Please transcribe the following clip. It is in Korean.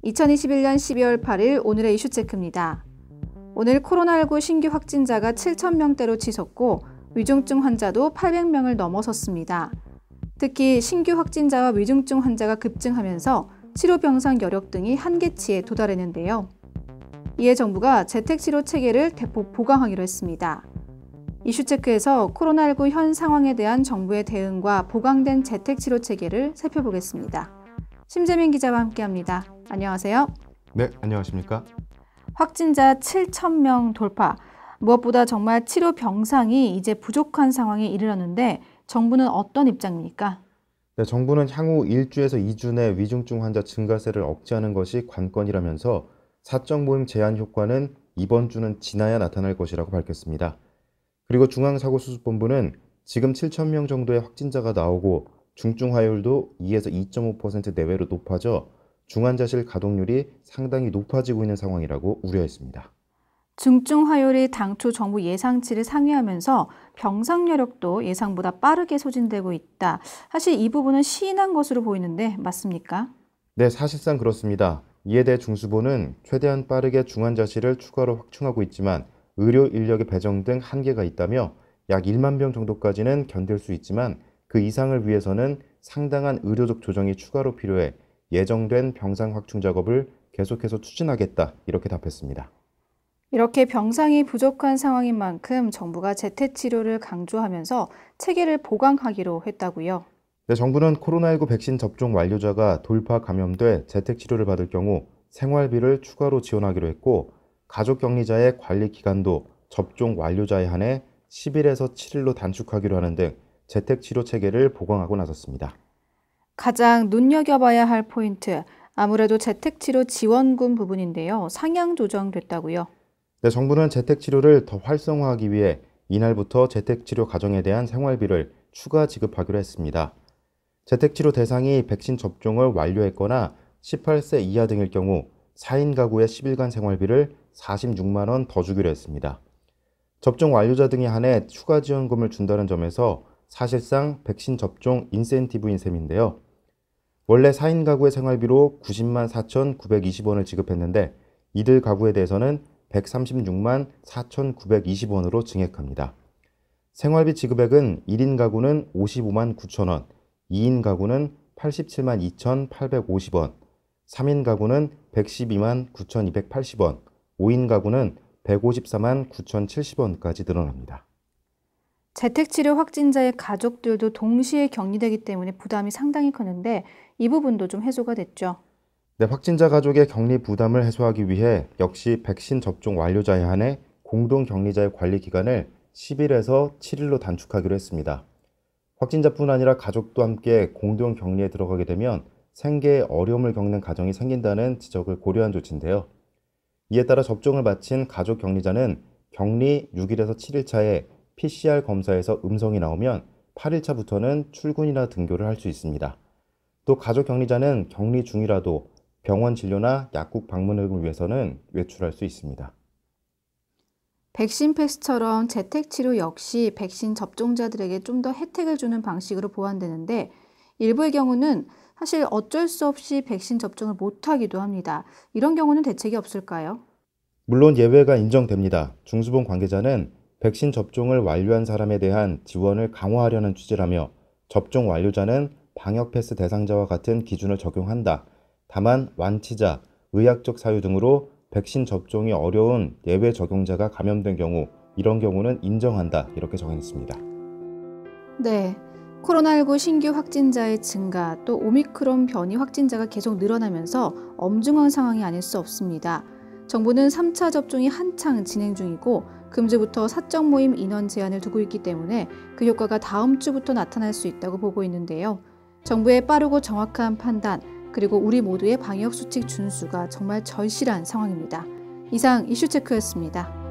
2021년 12월 8일 오늘의 이슈체크입니다. 오늘 코로나19 신규 확진자가 7,000명대로 치솟고 위중증 환자도 800명을 넘어섰습니다. 특히 신규 확진자와 위중증 환자가 급증하면서 치료 병상 여력 등이 한계치에 도달했는데요. 이에 정부가 재택치료 체계를 대폭 보강하기로 했습니다. 이슈체크에서 코로나19 현 상황에 대한 정부의 대응과 보강된 재택치료 체계를 살펴보겠습니다. 심재민 기자와 함께합니다. 안녕하세요. 네, 안녕하십니까? 확진자 7,000명 돌파. 무엇보다 정말 치료 병상이 이제 부족한 상황에 이르렀는데 정부는 어떤 입장입니까? 네, 정부는 향후 1주에서 2주 내 위중증 환자 증가세를 억제하는 것이 관건이라면서 사적 모임 제한 효과는 이번 주는 지나야 나타날 것이라고 밝혔습니다. 그리고 중앙사고수습본부는 지금 7,000명 정도의 확진자가 나오고 중증 화요율도 2에서 2.5% 내외로 높아져 중환자실 가동률이 상당히 높아지고 있는 상황이라고 우려했습니다. 중증 화요율이 당초 정부 예상치를 상회하면서 병상 여력도 예상보다 빠르게 소진되고 있다. 사실 이 부분은 시인한 것으로 보이는데 맞습니까? 네, 사실상 그렇습니다. 이에 대해 중수본은 최대한 빠르게 중환자실을 추가로 확충하고 있지만 의료 인력의 배정 등 한계가 있다며 약 1만 병 정도까지는 견딜 수 있지만 그 이상을 위해서는 상당한 의료적 조정이 추가로 필요해 예정된 병상 확충 작업을 계속해서 추진하겠다 이렇게 답했습니다. 이렇게 병상이 부족한 상황인 만큼 정부가 재택치료를 강조하면서 체계를 보강하기로 했다고요. 네, 정부는 코로나19 백신 접종 완료자가 돌파 감염돼 재택치료를 받을 경우 생활비를 추가로 지원하기로 했고 가족격리자의 관리 기간도 접종 완료자에 한해 10일에서 7일로 단축하기로 하는 등 재택치료 체계를 보강하고 나섰습니다. 가장 눈여겨봐야 할 포인트, 아무래도 재택치료 지원금 부분인데요. 상향 조정됐다고요. 네, 정부는 재택치료를 더 활성화하기 위해 이날부터 재택치료 가정에 대한 생활비를 추가 지급하기로 했습니다. 재택치료 대상이 백신 접종을 완료했거나 18세 이하 등일 경우 4인 가구의 10일간 생활비를 46만 원 더 주기로 했습니다. 접종 완료자 등에 한해 추가 지원금을 준다는 점에서 사실상 백신 접종 인센티브인 셈인데요. 원래 4인 가구의 생활비로 90만 4,920원을 지급했는데 이들 가구에 대해서는 136만 4,920원으로 증액합니다. 생활비 지급액은 1인 가구는 55만 9천원, 2인 가구는 87만 2,850원, 3인 가구는 112만 9,280원, 5인 가구는 154만 9,070원까지 늘어납니다. 재택치료 확진자의 가족들도 동시에 격리되기 때문에 부담이 상당히 크는데 이 부분도 좀 해소가 됐죠. 네, 확진자 가족의 격리 부담을 해소하기 위해 역시 백신 접종 완료자에 한해 공동격리자의 관리 기간을 10일에서 7일로 단축하기로 했습니다. 확진자뿐 아니라 가족도 함께 공동격리에 들어가게 되면 생계에 어려움을 겪는 가정이 생긴다는 지적을 고려한 조치인데요. 이에 따라 접종을 마친 가족 격리자는 격리 6일에서 7일 차에 PCR 검사에서 음성이 나오면 8일 차부터는 출근이나 등교를 할 수 있습니다. 또 가족 격리자는 격리 중이라도 병원 진료나 약국 방문을 위해서는 외출할 수 있습니다. 백신 패스처럼 재택치료 역시 백신 접종자들에게 좀 더 혜택을 주는 방식으로 보완되는데 일부의 경우는 사실 어쩔 수 없이 백신 접종을 못하기도 합니다. 이런 경우는 대책이 없을까요? 물론 예외가 인정됩니다. 중수본 관계자는 백신 접종을 완료한 사람에 대한 지원을 강화하려는 취지라며 접종 완료자는 방역 패스 대상자와 같은 기준을 적용한다. 다만 완치자, 의학적 사유 등으로 백신 접종이 어려운 예외 적용자가 감염된 경우 이런 경우는 인정한다. 이렇게 정했습니다. 네, 코로나19 신규 확진자의 증가 또 오미크론 변이 확진자가 계속 늘어나면서 엄중한 상황이 아닐 수 없습니다. 정부는 3차 접종이 한창 진행 중이고 금주부터 사적 모임 인원 제한을 두고 있기 때문에 그 효과가 다음 주부터 나타날 수 있다고 보고 있는데요. 정부의 빠르고 정확한 판단 그리고 우리 모두의 방역수칙 준수가 정말 절실한 상황입니다. 이상 이슈체크였습니다.